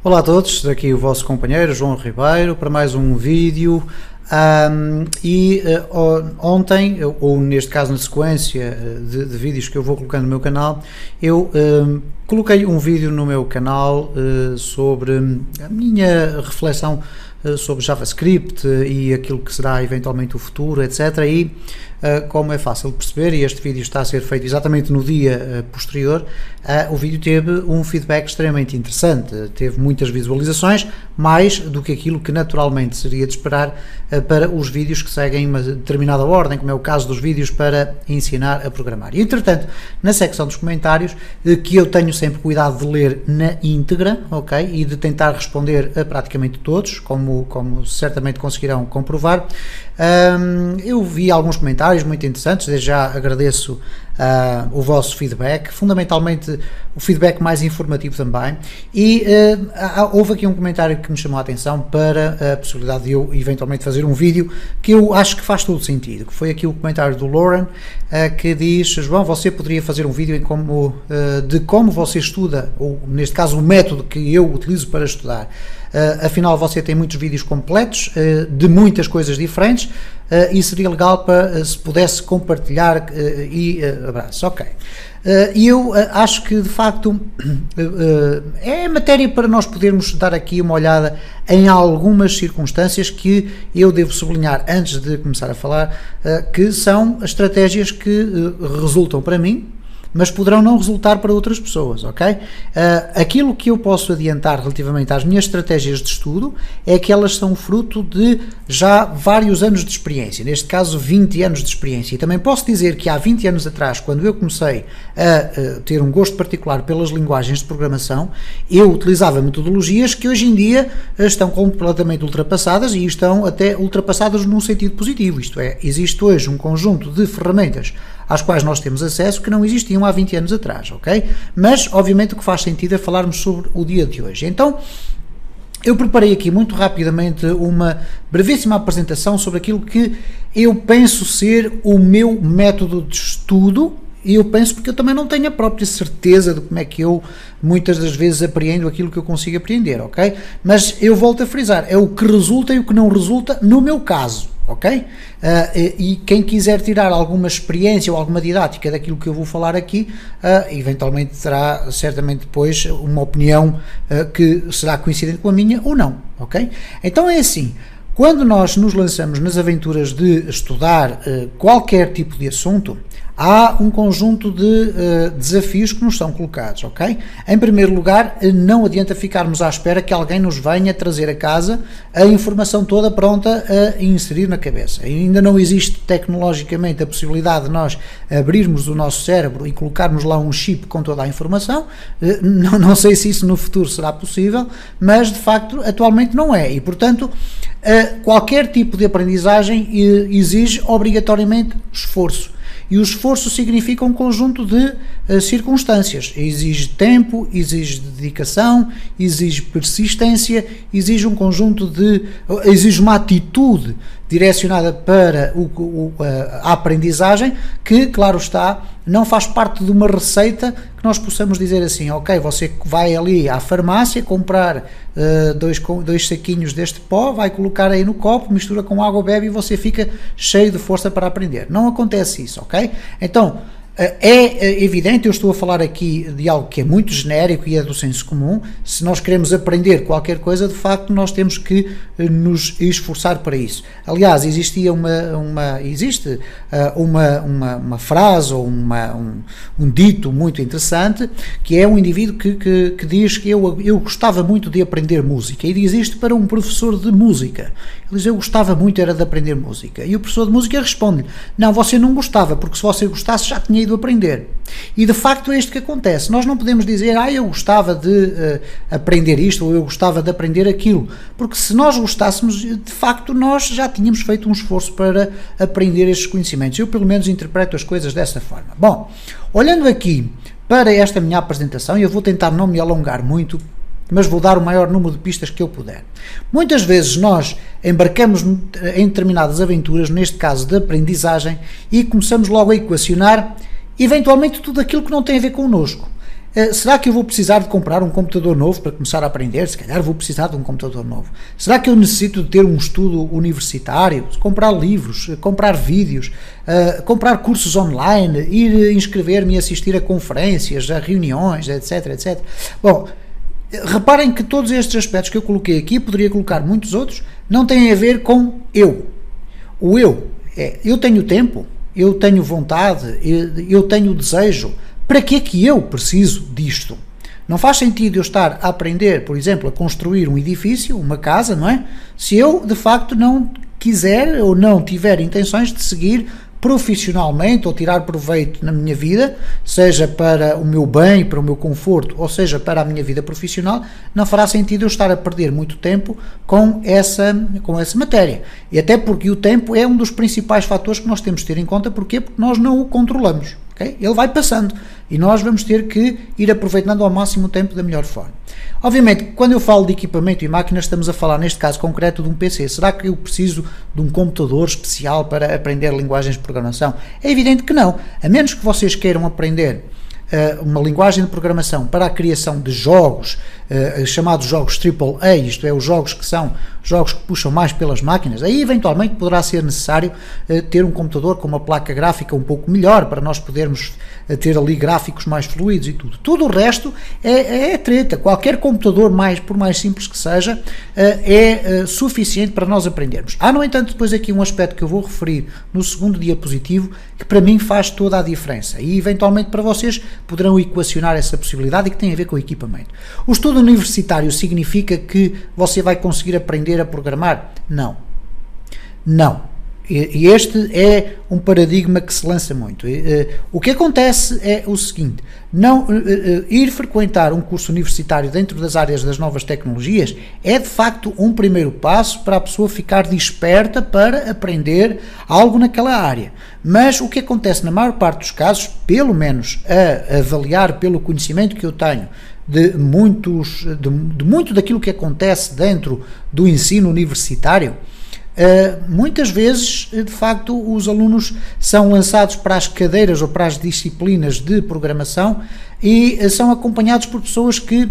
Olá a todos, daqui o vosso companheiro João Ribeiro para mais um vídeo. Ontem, ou neste caso na sequência de vídeos que eu vou colocando no meu canal, eu coloquei um vídeo no meu canal sobre a minha reflexão sobre JavaScript e aquilo que será eventualmente o futuro, etc. E como é fácil de perceber, e este vídeo está a ser feito exatamente no dia posterior, o vídeo teve um feedback extremamente interessante, teve muitas visualizações, mais do que aquilo que naturalmente seria de esperar para os vídeos que seguem uma determinada ordem, como é o caso dos vídeos para ensinar a programar. E, entretanto, na secção dos comentários, que eu tenho sempre cuidado de ler na íntegra, ok, e de tentar responder a praticamente todos, como certamente conseguirão comprovar, eu vi alguns comentários muito interessantes. Desde já agradeço o vosso feedback, fundamentalmente o feedback mais informativo também, e houve aqui um comentário que me chamou a atenção para a possibilidade de eu eventualmente fazer um vídeo que eu acho que faz todo sentido, que foi aqui o comentário do Lauren, que diz: João, você poderia fazer um vídeo de como você estuda, ou neste caso o método que eu utilizo para estudar. Afinal você tem muitos vídeos completos de muitas coisas diferentes, e seria legal para se pudesse compartilhar, e abraço, ok. E eu acho que de facto é matéria para nós podermos dar aqui uma olhada em algumas circunstâncias que eu devo sublinhar antes de começar a falar, que são as estratégias que resultam para mim, mas poderão não resultar para outras pessoas, ok? Aquilo que eu posso adiantar relativamente às minhas estratégias de estudo é que elas são fruto de já vários anos de experiência, neste caso 20 anos de experiência, e também posso dizer que há 20 anos atrás, quando eu comecei a ter um gosto particular pelas linguagens de programação, eu utilizava metodologias que hoje em dia estão completamente ultrapassadas, e estão até ultrapassadas num sentido positivo, isto é, existe hoje um conjunto de ferramentas às quais nós temos acesso que não existiam há 20 anos atrás, ok? Mas, obviamente, o que faz sentido é falarmos sobre o dia de hoje. Então, eu preparei aqui muito rapidamente uma brevíssima apresentação sobre aquilo que eu penso ser o meu método de estudo, e eu penso porque eu também não tenho a própria certeza de como é que eu muitas das vezes apreendo aquilo que eu consigo apreender, ok? Mas eu volto a frisar, é o que resulta e o que não resulta no meu caso, ok? E quem quiser tirar alguma experiência ou alguma didática daquilo que eu vou falar aqui, eventualmente terá certamente depois uma opinião que será coincidente com a minha ou não, ok? Então é assim, quando nós nos lançamos nas aventuras de estudar qualquer tipo de assunto, há um conjunto de desafios que nos são colocados, ok? Em primeiro lugar, não adianta ficarmos à espera que alguém nos venha trazer a casa a informação toda pronta a inserir na cabeça. Ainda não existe tecnologicamente a possibilidade de nós abrirmos o nosso cérebro e colocarmos lá um chip com toda a informação. Não sei se isso no futuro será possível, mas de facto atualmente não é, e portanto qualquer tipo de aprendizagem exige obrigatoriamente esforço. E o esforço significa um conjunto de circunstâncias, exige tempo, exige dedicação, exige persistência, exige um conjunto exige uma atitude direcionada para a aprendizagem, que, claro está, não faz parte de uma receita que nós possamos dizer assim, ok, você vai ali à farmácia comprar dois saquinhos deste pó, vai colocar aí no copo, mistura com água, bebe e você fica cheio de força para aprender. Não acontece isso, ok? Então, é evidente, eu estou a falar aqui de algo que é muito genérico e é do senso comum. Se nós queremos aprender qualquer coisa, de facto nós temos que nos esforçar para isso. Aliás, existe uma frase ou um dito muito interessante, que é um indivíduo que diz que eu gostava muito de aprender música, e diz isto para um professor de música. Ele diz, eu gostava muito era de aprender música, e o professor de música responde, não, você não gostava, porque se você gostasse já tinha ido aprender. E de facto é isto que acontece. Nós não podemos dizer, eu gostava de aprender isto, ou eu gostava de aprender aquilo, porque se nós gostássemos, de facto nós já tínhamos feito um esforço para aprender estes conhecimentos. Eu pelo menos interpreto as coisas dessa forma. Bom, olhando aqui para esta minha apresentação, e eu vou tentar não me alongar muito, mas vou dar o maior número de pistas que eu puder. Muitas vezes nós embarcamos em determinadas aventuras, neste caso de aprendizagem, e começamos logo a equacionar eventualmente tudo aquilo que não tem a ver connosco. Será que eu vou precisar de comprar um computador novo para começar a aprender? Se calhar vou precisar de um computador novo. Será que eu necessito de ter um estudo universitário? Comprar livros, comprar vídeos, comprar cursos online, ir inscrever-me e assistir a conferências, a reuniões, etc, etc. Bom, reparem que todos estes aspectos que eu coloquei aqui, poderia colocar muitos outros, não têm a ver com eu. O eu é, eu tenho tempo, eu tenho vontade, eu tenho desejo. Para que é que eu preciso disto? Não faz sentido eu estar a aprender, por exemplo, a construir um edifício, uma casa, não é? Se eu, de facto, não quiser ou não tiver intenções de seguir profissionalmente ou tirar proveito na minha vida, seja para o meu bem, para o meu conforto, ou seja para a minha vida profissional, não fará sentido eu estar a perder muito tempo com essa matéria. E até porque o tempo é um dos principais fatores que nós temos de ter em conta. Porquê? Porque nós não o controlamos. Okay? Ele vai passando e nós vamos ter que ir aproveitando ao máximo o tempo da melhor forma. Obviamente, quando eu falo de equipamento e máquinas, estamos a falar neste caso concreto de um PC. Será que eu preciso de um computador especial para aprender linguagens de programação? É evidente que não. A menos que vocês queiram aprender uma linguagem de programação para a criação de jogos, chamados jogos AAA, isto é, os jogos que são jogos que puxam mais pelas máquinas, aí eventualmente poderá ser necessário ter um computador com uma placa gráfica um pouco melhor, para nós podermos ter ali gráficos mais fluidos e tudo. Tudo o resto é treta. Qualquer computador, por mais simples que seja, é suficiente para nós aprendermos. Há, no entanto, depois aqui um aspecto que eu vou referir no segundo diapositivo, que para mim faz toda a diferença, e eventualmente para vocês poderão equacionar essa possibilidade, e que tem a ver com o equipamento. O estudo universitário significa que você vai conseguir aprender a programar? Não. Não. E este é um paradigma que se lança muito. O que acontece é o seguinte: ir frequentar um curso universitário dentro das áreas das novas tecnologias é de facto um primeiro passo para a pessoa ficar desperta para aprender algo naquela área. Mas o que acontece na maior parte dos casos, pelo menos a avaliar pelo conhecimento que eu tenho de muito daquilo que acontece dentro do ensino universitário, muitas vezes, de facto, os alunos são lançados para as cadeiras ou para as disciplinas de programação e são acompanhados por pessoas que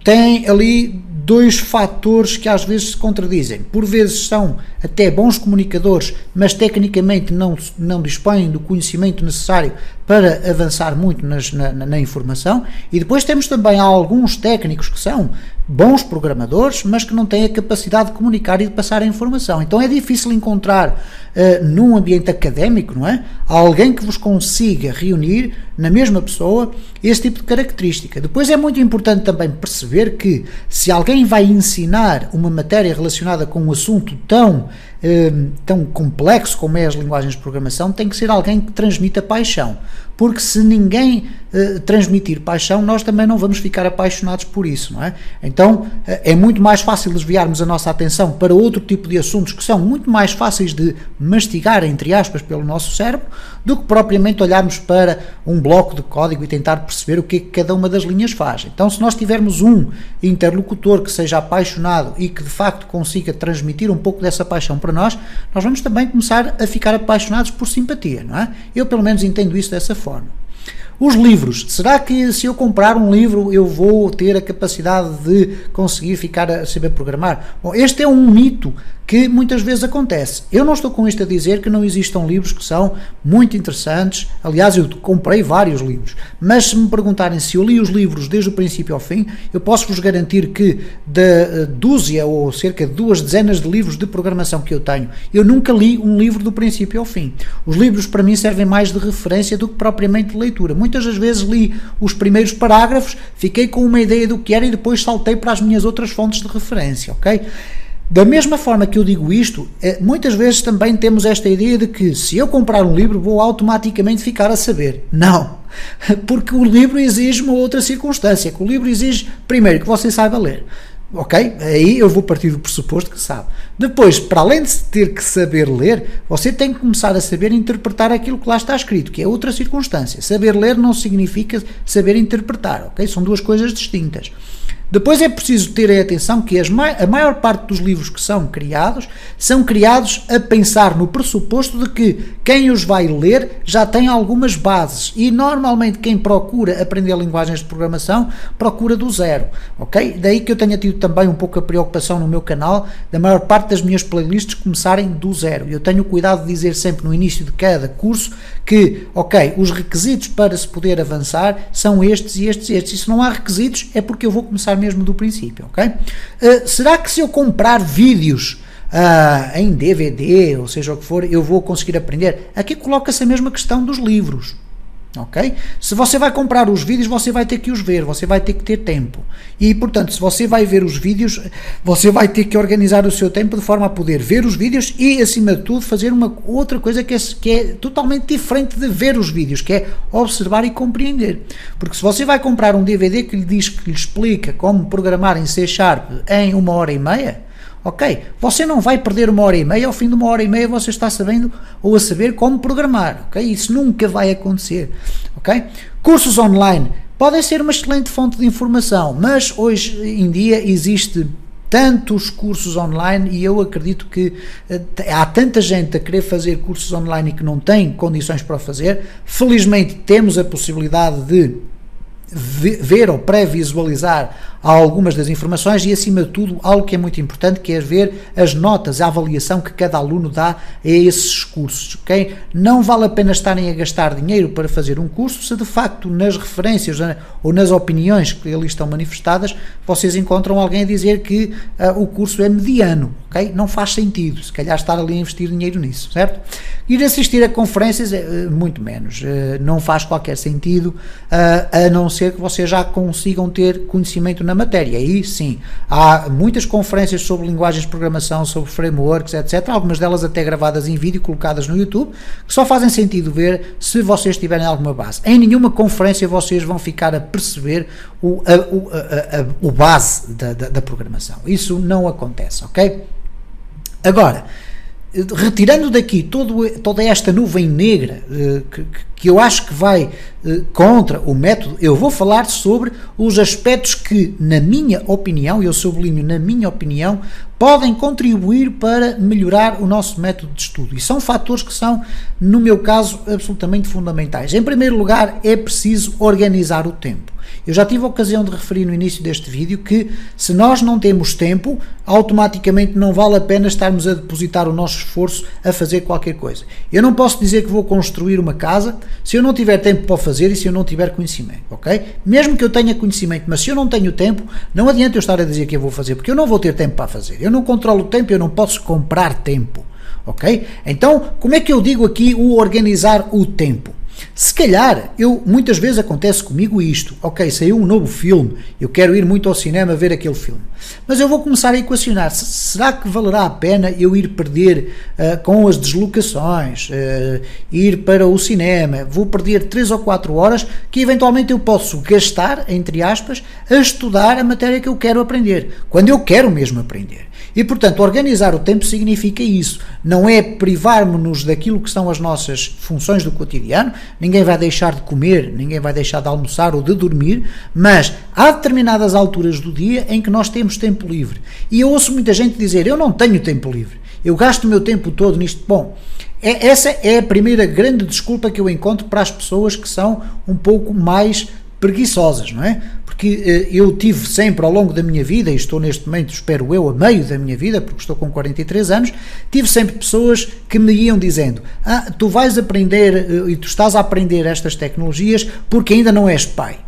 têm ali dois fatores que às vezes se contradizem. Por vezes são até bons comunicadores, mas tecnicamente não dispõem do conhecimento necessário para avançar muito na informação. E depois temos também alguns técnicos que são bons programadores, mas que não têm a capacidade de comunicar e de passar a informação. Então é difícil encontrar num ambiente académico, não é? Alguém que vos consiga reunir na mesma pessoa esse tipo de característica. Depois é muito importante também perceber que se alguém vai ensinar uma matéria relacionada com um assunto tão complexo como é as linguagens de programação, tem que ser alguém que transmita paixão, porque se ninguém transmitir paixão, nós também não vamos ficar apaixonados por isso, não é? Então é muito mais fácil desviarmos a nossa atenção para outro tipo de assuntos que são muito mais fáceis de mastigar, entre aspas, pelo nosso cérebro, do que propriamente olharmos para um bloco de código e tentar perceber o que é que cada uma das linhas faz. Então, se nós tivermos um interlocutor que seja apaixonado e que de facto consiga transmitir um pouco dessa paixão para nós vamos também começar a ficar apaixonados por simpatia, não é? Eu pelo menos entendo isso dessa forma. Os livros, será que se eu comprar um livro eu vou ter a capacidade de conseguir ficar a saber programar? Bom, este é um mito que muitas vezes acontece. Eu não estou com isto a dizer que não existam livros que são muito interessantes. Aliás, eu comprei vários livros, mas se me perguntarem se eu li os livros desde o princípio ao fim, eu posso-vos garantir que da dúzia ou cerca de 2 dezenas de livros de programação que eu tenho, eu nunca li um livro do princípio ao fim. Os livros para mim servem mais de referência do que propriamente de leitura. Muitas das vezes li os primeiros parágrafos, fiquei com uma ideia do que era e depois saltei para as minhas outras fontes de referência, ok? Da mesma forma que eu digo isto, muitas vezes também temos esta ideia de que se eu comprar um livro vou automaticamente ficar a saber. Não, porque o livro exige uma outra circunstância, que o livro exige primeiro que você saiba ler. Ok? Aí eu vou partir do pressuposto que sabe. Depois, para além de ter que saber ler, você tem que começar a saber interpretar aquilo que lá está escrito, que é outra circunstância. Saber ler não significa saber interpretar, ok? São duas coisas distintas. Depois é preciso ter em atenção que a maior parte dos livros que são criados a pensar no pressuposto de que quem os vai ler já tem algumas bases, e normalmente quem procura aprender linguagens de programação procura do zero, ok? Daí que eu tenha tido também um pouco a preocupação no meu canal da maior parte das minhas playlists começarem do zero. Eu tenho cuidado de dizer sempre no início de cada curso que, ok, os requisitos para se poder avançar são estes e estes e estes, e se não há requisitos é porque eu vou começar mesmo do princípio, ok? Será que se eu comprar vídeos em DVD, ou seja o que for, eu vou conseguir aprender? Aqui coloca-se a mesma questão dos livros, ok? Se você vai comprar os vídeos, você vai ter que os ver, você vai ter que ter tempo, e portanto, se você vai ver os vídeos, você vai ter que organizar o seu tempo de forma a poder ver os vídeos e, acima de tudo, fazer uma outra coisa que é totalmente diferente de ver os vídeos, que é observar e compreender. Porque se você vai comprar um DVD que lhe diz, que lhe explica como programar em C# em 1h30, ok, você não vai perder 1h30, ao fim de 1h30 você está sabendo ou a saber como programar, ok? Isso nunca vai acontecer, ok? Cursos online podem ser uma excelente fonte de informação, mas hoje em dia existe tantos cursos online, e eu acredito que há tanta gente a querer fazer cursos online e que não tem condições para o fazer. Felizmente temos a possibilidade de ver ou pré-visualizar algumas das informações e, acima de tudo, algo que é muito importante, que é ver as notas, a avaliação que cada aluno dá a esses cursos, ok? Não vale a pena estarem a gastar dinheiro para fazer um curso se de facto nas referências ou nas opiniões que ali estão manifestadas vocês encontram alguém a dizer que o curso é mediano, ok? Não faz sentido, se calhar, estar ali a investir dinheiro nisso, certo? Ir assistir a conferências muito menos, não faz qualquer sentido, a não ser que vocês já consigam ter conhecimento na matéria. Aí sim, há muitas conferências sobre linguagens de programação, sobre frameworks, etc., algumas delas até gravadas em vídeo, colocadas no YouTube, que só fazem sentido ver se vocês tiverem alguma base. Em nenhuma conferência vocês vão ficar a perceber o base da programação. Isso não acontece, ok? Agora, retirando daqui toda esta nuvem negra que eu acho que vai contra o método, eu vou falar sobre os aspectos que, na minha opinião, e eu sublinho na minha opinião, podem contribuir para melhorar o nosso método de estudo, e são fatores que são, no meu caso, absolutamente fundamentais. Em primeiro lugar, é preciso organizar o tempo. Eu já tive a ocasião de referir no início deste vídeo que, se nós não temos tempo, automaticamente não vale a pena estarmos a depositar o nosso esforço a fazer qualquer coisa. Eu não posso dizer que vou construir uma casa se eu não tiver tempo para o fazer e se eu não tiver conhecimento, ok? Mesmo que eu tenha conhecimento, mas se eu não tenho tempo, não adianta eu estar a dizer que eu vou fazer, porque eu não vou ter tempo para fazer. Eu não controlo o tempo, eu não posso comprar tempo, ok? Então, como é que eu digo aqui o organizar o tempo? Se calhar, muitas vezes acontece comigo isto, ok, saiu um novo filme, eu quero ir muito ao cinema ver aquele filme, mas eu vou começar a equacionar, será que valerá a pena eu ir perder com as deslocações, ir para o cinema, vou perder 3 ou 4 horas que eventualmente eu posso gastar, entre aspas, a estudar a matéria que eu quero aprender, quando eu quero mesmo aprender. E, portanto, organizar o tempo significa isso, não é privarmos-nos daquilo que são as nossas funções do cotidiano, ninguém vai deixar de comer, ninguém vai deixar de almoçar ou de dormir, mas há determinadas alturas do dia em que nós temos tempo livre. E eu ouço muita gente dizer, eu não tenho tempo livre, eu gasto o meu tempo todo nisto. Bom, essa é a primeira grande desculpa que eu encontro para as pessoas que são um pouco mais preguiçosas, não é? Porque eu tive sempre ao longo da minha vida, e estou neste momento, espero eu, a meio da minha vida, porque estou com 43 anos, tive sempre pessoas que me iam dizendo, tu vais aprender e tu estás a aprender estas tecnologias porque ainda não és pai.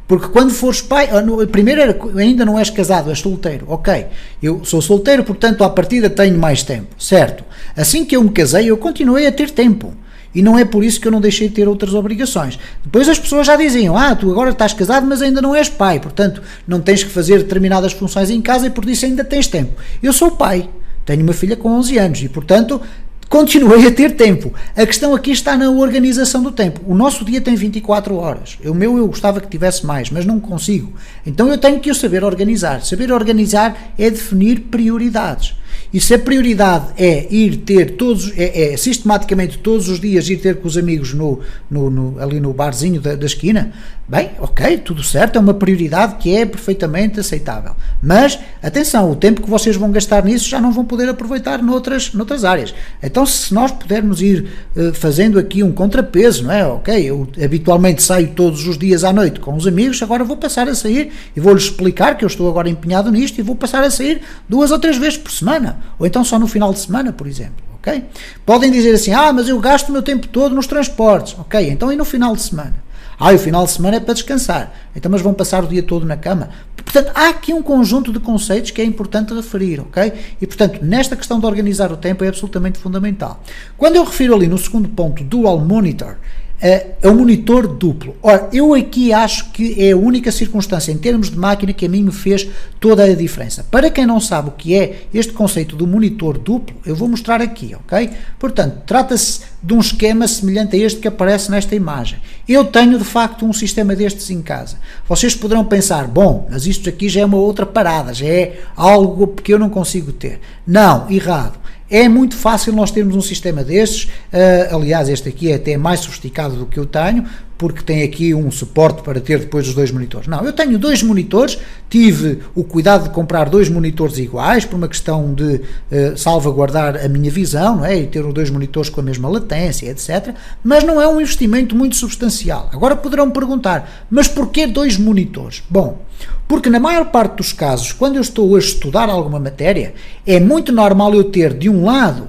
Porque quando fores pai, primeiro ainda não és casado, és solteiro, ok, eu sou solteiro, portanto à partida tenho mais tempo, certo? Assim que eu me casei, eu continuei a ter tempo. E não é por isso que eu não deixei de ter outras obrigações. Depois as pessoas já diziam, tu agora estás casado, mas ainda não és pai, portanto não tens que fazer determinadas funções em casa e por isso ainda tens tempo. Eu sou pai, tenho uma filha com 11 anos e, portanto, continuei a ter tempo. A questão aqui está na organização do tempo. O nosso dia tem 24 horas. Eu gostava que tivesse mais, mas não consigo. Então eu tenho que o saber organizar. Saber organizar é definir prioridades. E se a prioridade é ir ter sistematicamente todos os dias ir ter com os amigos ali no barzinho da esquina, bem, ok, tudo certo, é uma prioridade que é perfeitamente aceitável. Mas, atenção, o tempo que vocês vão gastar nisso já não vão poder aproveitar noutras áreas. Então, se nós pudermos ir fazendo aqui um contrapeso, não é? Ok, eu habitualmente saio todos os dias à noite com os amigos, agora vou passar a sair e vou-lhes explicar que eu estou agora empenhado nisto e vou passar a sair 2 ou 3 vezes por semana, ou então só no final de semana, por exemplo. Okay? Podem dizer assim, mas eu gasto o meu tempo todo nos transportes. Ok, então e no final de semana? O final de semana é para descansar. Então, mas vão passar o dia todo na cama. Portanto, há aqui um conjunto de conceitos que é importante referir, ok? E, portanto, nesta questão de organizar o tempo é absolutamente fundamental. Quando eu refiro ali no segundo ponto, Dual Monitor, é um monitor duplo. Ora, eu aqui acho que é a única circunstância em termos de máquina que a mim me fez toda a diferença. Para quem não sabe o que é este conceito do monitor duplo, eu vou mostrar aqui, ok? Portanto, trata-se de um esquema semelhante a este que aparece nesta imagem. Eu tenho, de facto, um sistema destes em casa. Vocês poderão pensar, bom, mas isto aqui já é uma outra parada, já é algo que eu não consigo ter. Não, errado. É muito fácil nós termos um sistema destes, aliás, este aqui é até mais sofisticado do que eu tenho, porque tem aqui um suporte para ter depois os 2 monitores. Não, eu tenho 2 monitores, tive o cuidado de comprar 2 monitores iguais, por uma questão de salvaguardar a minha visão, não é? E ter os 2 monitores com a mesma latência, etc. Mas não é um investimento muito substancial. Agora poderão perguntar, mas porquê 2 monitores? Bom, porque na maior parte dos casos, quando eu estou a estudar alguma matéria, é muito normal eu ter de um lado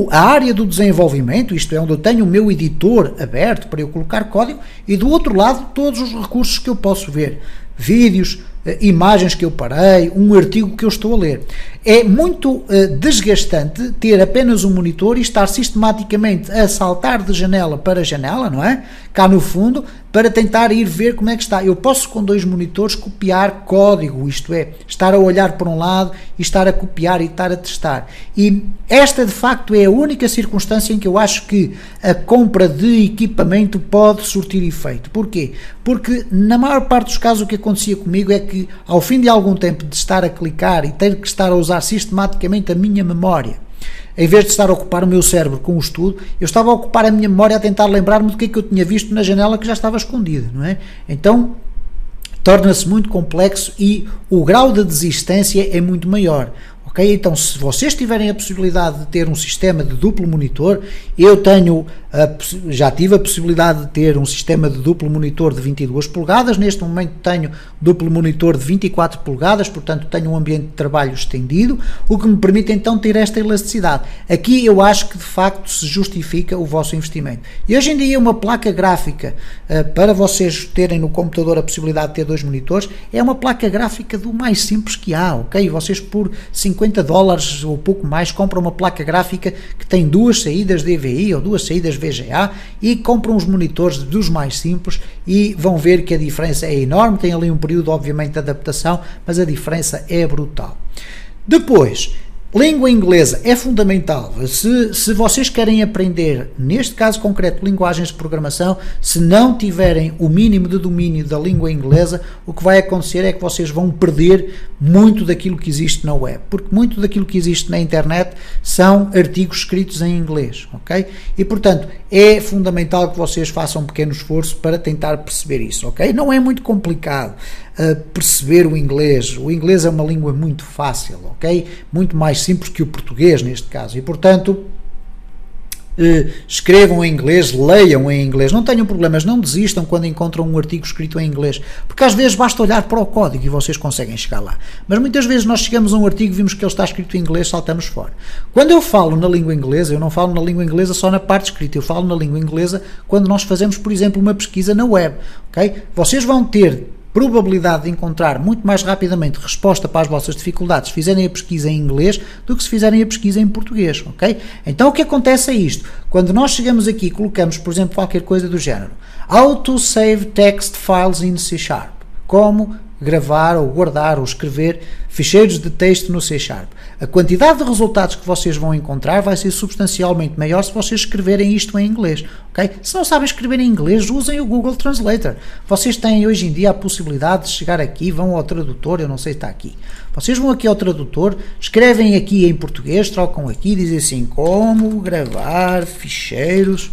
a área do desenvolvimento, isto é, onde eu tenho o meu editor aberto para eu colocar código, e do outro lado todos os recursos que eu posso ver, vídeos, imagens que eu parei, um artigo que eu estou a ler. É muito desgastante ter apenas um monitor e estar sistematicamente a saltar de janela para janela, não é? Cá no fundo, para tentar ir ver como é que está. Eu posso com 2 monitores copiar código, isto é, estar a olhar para um lado e estar a copiar e estar a testar. E esta de facto é a única circunstância em que eu acho que a compra de equipamento pode surtir efeito. Porquê? Porque na maior parte dos casos o que acontecia comigo é que ao fim de algum tempo de estar a clicar e ter que estar a usar sistematicamente a minha memória, em vez de estar a ocupar o meu cérebro com o estudo, eu estava a ocupar a minha memória a tentar lembrar-me do que é que eu tinha visto na janela que já estava escondida, não é? Então, torna-se muito complexo e o grau de desistência é muito maior. Ok? Então, se vocês tiverem a possibilidade de ter um sistema de duplo monitor, eu já tive a possibilidade de ter um sistema de duplo monitor de 22 polegadas, neste momento tenho duplo monitor de 24 polegadas, portanto tenho um ambiente de trabalho estendido, o que me permite então ter esta elasticidade. Aqui eu acho que de facto se justifica o vosso investimento. E hoje em dia uma placa gráfica, para vocês terem no computador a possibilidade de ter 2 monitores, é uma placa gráfica do mais simples que há, ok? Vocês por $50 ou pouco mais compram uma placa gráfica que tem 2 saídas DVI ou 2 saídas VGA e compram os monitores dos mais simples e vão ver que a diferença é enorme. Tem ali um período obviamente de adaptação, mas a diferença é brutal. Depois, língua inglesa é fundamental. Se vocês querem aprender, neste caso concreto, linguagens de programação, se não tiverem o mínimo de domínio da língua inglesa, o que vai acontecer é que vocês vão perder muito daquilo que existe na web, porque muito daquilo que existe na internet são artigos escritos em inglês, ok? E, portanto, é fundamental que vocês façam um pequeno esforço para tentar perceber isso, ok? Não é muito complicado perceber o inglês é uma língua muito fácil, ok? Muito mais simples que o português neste caso, e portanto escrevam em inglês, leiam em inglês, não tenham problemas, não desistam quando encontram um artigo escrito em inglês, porque às vezes basta olhar para o código e vocês conseguem chegar lá, mas muitas vezes nós chegamos a um artigo, vimos que ele está escrito em inglês, saltamos fora. Quando eu falo na língua inglesa, eu não falo na língua inglesa só na parte escrita, eu falo na língua inglesa quando nós fazemos, por exemplo, uma pesquisa na web, ok? Vocês vão ter probabilidade de encontrar muito mais rapidamente resposta para as vossas dificuldades se fizerem a pesquisa em inglês do que se fizerem a pesquisa em português, ok? Então o que acontece é isto, quando nós chegamos aqui e colocamos, por exemplo, qualquer coisa do género, how to save text files in C#, como gravar ou guardar ou escrever ficheiros de texto no C#. A quantidade de resultados que vocês vão encontrar vai ser substancialmente maior se vocês escreverem isto em inglês, ok? Se não sabem escrever em inglês, usem o Google Translator. Vocês têm hoje em dia a possibilidade de chegar aqui, vão ao tradutor, eu não sei se está aqui. Vocês vão aqui ao tradutor, escrevem aqui em português, trocam aqui, dizem assim, como gravar ficheiros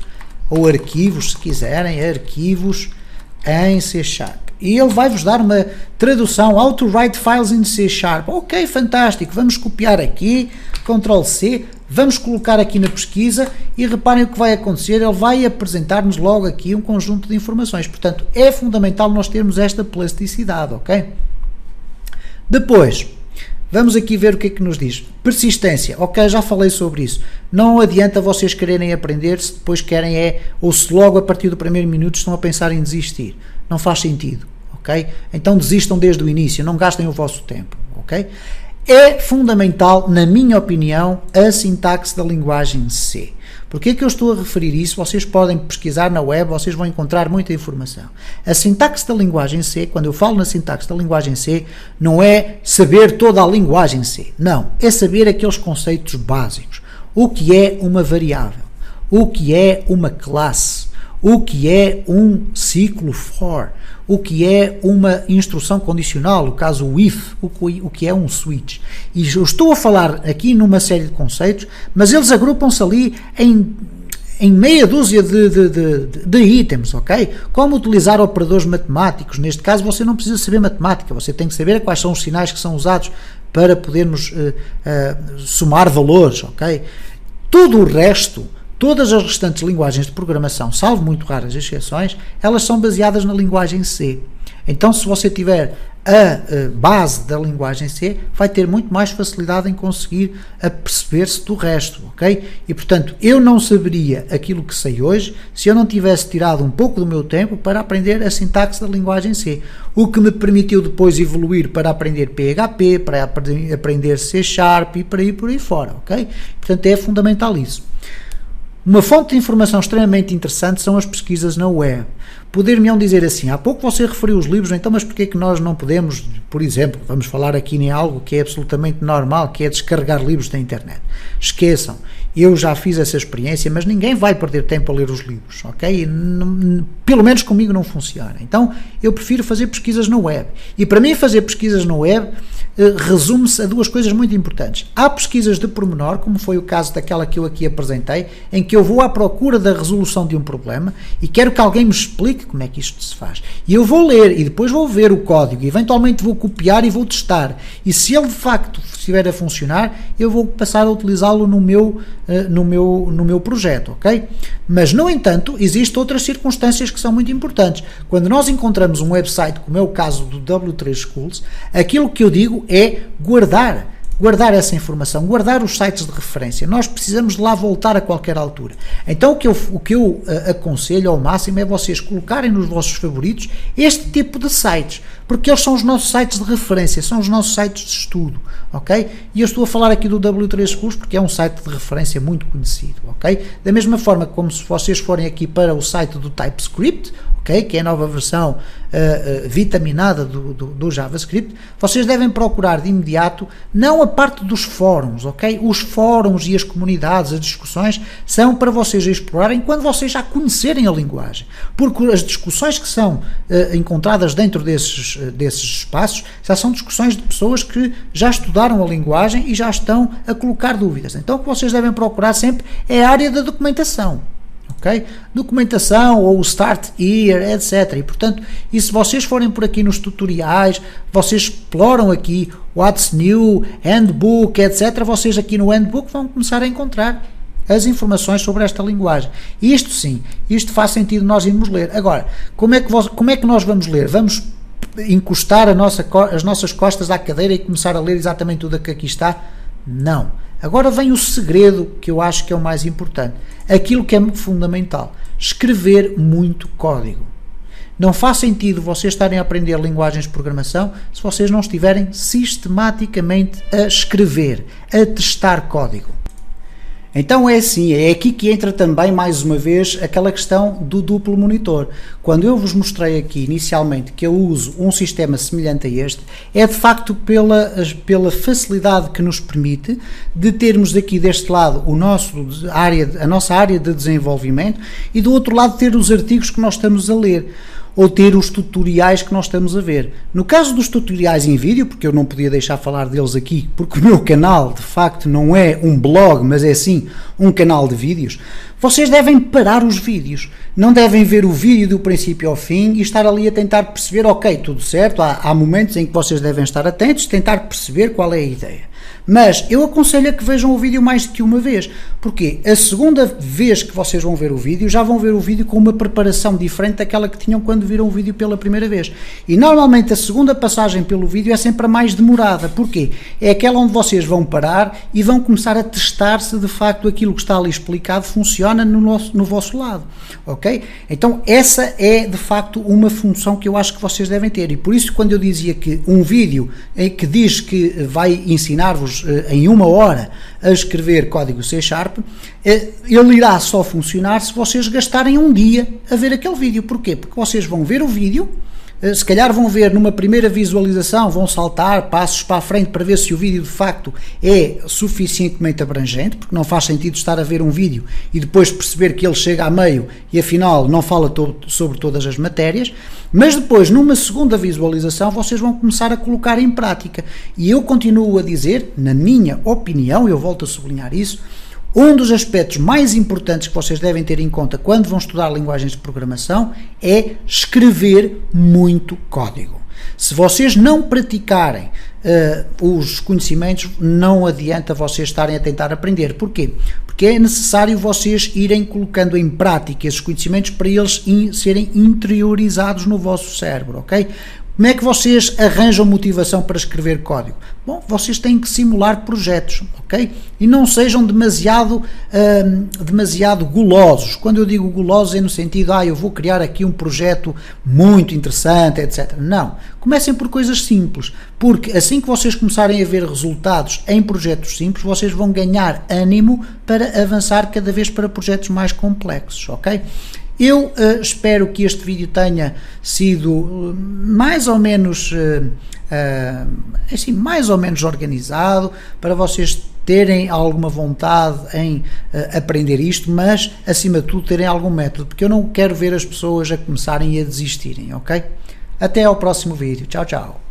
ou arquivos, se quiserem, arquivos em C#. E ele vai-vos dar uma tradução, how to write files in C#. Ok, fantástico, vamos copiar aqui, Ctrl+C, vamos colocar aqui na pesquisa e reparem o que vai acontecer, ele vai apresentar-nos logo aqui um conjunto de informações. Portanto, é fundamental nós termos esta plasticidade, ok? Depois, vamos aqui ver o que é que nos diz. Persistência, ok, já falei sobre isso. Não adianta vocês quererem aprender se depois querem ou se logo a partir do primeiro minuto estão a pensar em desistir. Não faz sentido, ok? Então desistam desde o início, não gastem o vosso tempo, ok? É fundamental, na minha opinião, a sintaxe da linguagem C. Porquê é que eu estou a referir isso? Vocês podem pesquisar na web, vocês vão encontrar muita informação. A sintaxe da linguagem C, quando eu falo na sintaxe da linguagem C, não é saber toda a linguagem C. Não, é saber aqueles conceitos básicos. O que é uma variável? O que é uma classe? O que é um ciclo for? O que é uma instrução condicional, o caso o if, o que é um switch. E eu estou a falar aqui numa série de conceitos, mas eles agrupam-se ali em meia dúzia de itens, ok? Como utilizar operadores matemáticos. Neste caso você não precisa saber matemática, você tem que saber quais são os sinais que são usados para podermos somar valores, ok? Tudo o resto, todas as restantes linguagens de programação, salvo muito raras exceções, elas são baseadas na linguagem C. Então, se você tiver a base da linguagem C, vai ter muito mais facilidade em conseguir aperceber-se do resto, ok? E, portanto, eu não saberia aquilo que sei hoje se eu não tivesse tirado um pouco do meu tempo para aprender a sintaxe da linguagem C, o que me permitiu depois evoluir para aprender PHP, para aprender C# e para ir por aí fora, ok? Portanto, é fundamental isso. Uma fonte de informação extremamente interessante são as pesquisas na web. Poder-me-ão dizer assim, há pouco você referiu os livros, então, mas porquê é que nós não podemos, por exemplo, vamos falar aqui em algo que é absolutamente normal, que é descarregar livros da internet. Esqueçam, eu já fiz essa experiência, mas ninguém vai perder tempo a ler os livros, ok? Pelo menos comigo não funciona. Então, eu prefiro fazer pesquisas na web. E para mim fazer pesquisas na web resume-se a duas coisas muito importantes. Há pesquisas de pormenor, como foi o caso daquela que eu aqui apresentei, em que eu vou à procura da resolução de um problema e quero que alguém me explique como é que isto se faz. E eu vou ler e depois vou ver o código e eventualmente vou copiar e vou testar. E se ele de facto estiver a funcionar, eu vou passar a utilizá-lo no meu projeto, ok? Mas, no entanto, existem outras circunstâncias que são muito importantes. Quando nós encontramos um website, como é o caso do W3 Schools, aquilo que eu digo é guardar essa informação, guardar os sites de referência. Nós precisamos de lá voltar a qualquer altura. Então o que eu aconselho ao máximo é vocês colocarem nos vossos favoritos este tipo de sites, porque eles são os nossos sites de referência, são os nossos sites de estudo, ok? E eu estou a falar aqui do W3 Schools porque é um site de referência muito conhecido, ok? Da mesma forma como se vocês forem aqui para o site do TypeScript, ok? Que é a nova versão vitaminada do JavaScript, vocês devem procurar de imediato não a parte dos fóruns, ok? Os fóruns e as comunidades, as discussões, são para vocês explorarem quando vocês já conhecerem a linguagem, porque as discussões que são encontradas dentro desses espaços já são discussões de pessoas que já estudaram a linguagem e já estão a colocar dúvidas. Então o que vocês devem procurar sempre é a área da documentação. Okay? Documentação ou o Start Here, etc. E, portanto, e se vocês forem por aqui nos tutoriais, vocês exploram aqui What's New, Handbook, etc. Vocês aqui no Handbook vão começar a encontrar as informações sobre esta linguagem. E isto sim, isto faz sentido nós irmos ler. Agora, como é que nós vamos ler? Vamos encostar as nossas costas à cadeira e começar a ler exatamente tudo o que aqui está? Não. Agora vem o segredo que eu acho que é o mais importante. Aquilo que é fundamental. Escrever muito código. Não faz sentido vocês estarem a aprender linguagens de programação se vocês não estiverem sistematicamente a escrever, a testar código. Então é assim, é aqui que entra também mais uma vez aquela questão do duplo monitor. Quando eu vos mostrei aqui inicialmente que eu uso um sistema semelhante a este, é de facto pela facilidade que nos permite de termos aqui deste lado a nossa área de desenvolvimento e do outro lado ter os artigos que nós estamos a ler, ou ter os tutoriais que nós estamos a ver. No caso dos tutoriais em vídeo, porque eu não podia deixar falar deles aqui, porque o meu canal de facto não é um blog, mas é sim um canal de vídeos, vocês devem parar os vídeos, não devem ver o vídeo do princípio ao fim e estar ali a tentar perceber, ok, tudo certo, há momentos em que vocês devem estar atentos, tentar perceber qual é a ideia. Mas eu aconselho a que vejam o vídeo mais do que uma vez, porque a segunda vez que vocês vão ver o vídeo, já vão ver o vídeo com uma preparação diferente daquela que tinham quando viram o vídeo pela primeira vez. E normalmente a segunda passagem pelo vídeo é sempre a mais demorada. Porquê? É aquela onde vocês vão parar e vão começar a testar se de facto aquilo que está ali explicado funciona no vosso lado. Ok? Então essa é de facto uma função que eu acho que vocês devem ter. E por isso quando eu dizia que um vídeo que diz que vai ensinar-vos em 1 hora a escrever código C#, ele irá só funcionar se vocês gastarem um dia a ver aquele vídeo. Porquê? Porque vocês vão ver o vídeo, se calhar vão ver numa primeira visualização, vão saltar passos para a frente para ver se o vídeo de facto é suficientemente abrangente, porque não faz sentido estar a ver um vídeo e depois perceber que ele chega a meio e afinal não fala sobre todas as matérias, mas depois numa segunda visualização vocês vão começar a colocar em prática. E eu continuo a dizer, na minha opinião, eu volto a sublinhar isso, um dos aspectos mais importantes que vocês devem ter em conta quando vão estudar linguagens de programação é escrever muito código. Se vocês não praticarem os conhecimentos, não adianta vocês estarem a tentar aprender. Porquê? Porque é necessário vocês irem colocando em prática esses conhecimentos para eles serem interiorizados no vosso cérebro, ok? Como é que vocês arranjam motivação para escrever código? Bom, vocês têm que simular projetos, ok? E não sejam demasiado gulosos. Quando eu digo gulosos é no sentido, eu vou criar aqui um projeto muito interessante, etc. Não. Comecem por coisas simples, porque assim que vocês começarem a ver resultados em projetos simples, vocês vão ganhar ânimo para avançar cada vez para projetos mais complexos, ok? Eu espero que este vídeo tenha sido mais ou menos mais ou menos organizado, para vocês terem alguma vontade em aprender isto, mas acima de tudo terem algum método, porque eu não quero ver as pessoas a começarem a desistirem, ok? Até ao próximo vídeo, tchau, tchau.